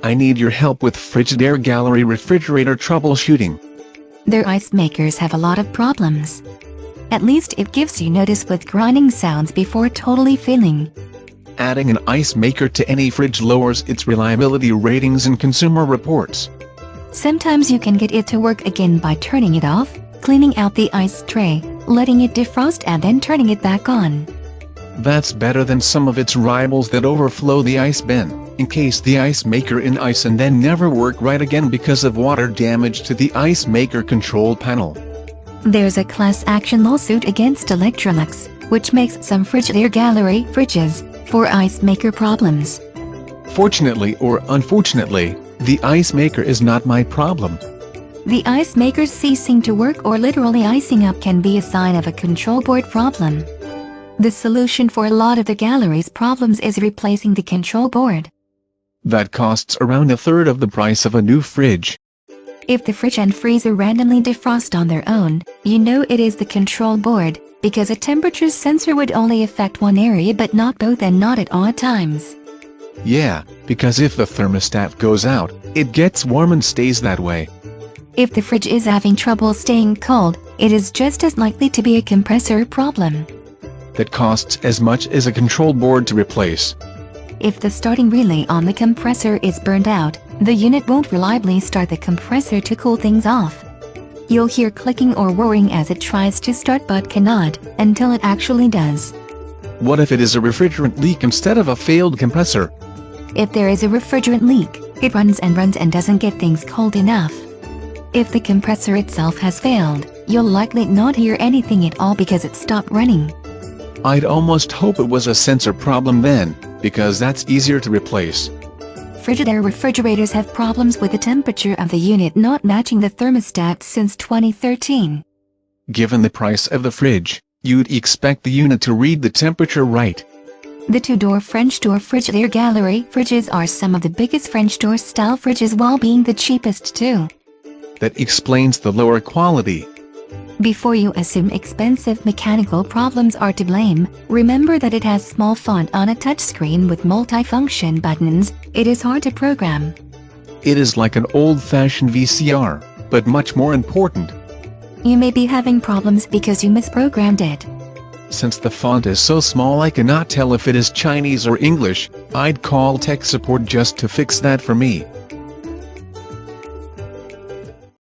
I need your help with Frigidaire Gallery refrigerator troubleshooting. Their ice makers have a lot of problems. At least it gives you notice with grinding sounds before totally failing. Adding an ice maker to any fridge lowers its reliability ratings and consumer reports. Sometimes you can get it to work again by turning it off, cleaning out the ice tray, letting it defrost and then turning it back on. That's better than some of its rivals that overflow the ice bin, encase the ice maker in ice and then never work right again because of water damage to the ice maker control panel. There's a class action lawsuit against Electrolux, which makes some Frigidaire Gallery fridges for ice maker problems. Fortunately or unfortunately, the ice maker is not my problem. The ice maker ceasing to work or literally icing up can be a sign of a control board problem. The solution for a lot of the gallery's problems is replacing the control board. That costs around a third of the price of a new fridge. If the fridge and freezer randomly defrost on their own, you know it is the control board, because a temperature sensor would only affect one area but not both and not at all times. Yeah, because if the thermostat goes out, it gets warm and stays that way. If the fridge is having trouble staying cold, it is just as likely to be a compressor problem. That costs as much as a control board to replace. If the starting relay on the compressor is burned out, the unit won't reliably start the compressor to cool things off. You'll hear clicking or whirring as it tries to start but cannot, until it actually does. What if it is a refrigerant leak instead of a failed compressor? If there is a refrigerant leak, it runs and doesn't get things cold enough. If the compressor itself has failed, you'll likely not hear anything at all because it stopped running. I'd almost hope it was a sensor problem then, because that's easier to replace. Frigidaire refrigerators have problems with the temperature of the unit not matching the thermostat since 2013. Given the price of the fridge, you'd expect the unit to read the temperature right. The two-door French door Frigidaire Gallery fridges are some of the biggest French door style fridges while being the cheapest too. That explains the lower quality. Before you assume expensive mechanical problems are to blame, remember that it has small font on a touchscreen with multi-function buttons. It is hard to program. It is like an old-fashioned VCR, but much more important. You may be having problems because you misprogrammed it. Since the font is so small I cannot tell if it is Chinese or English, I'd call tech support just to fix that for me.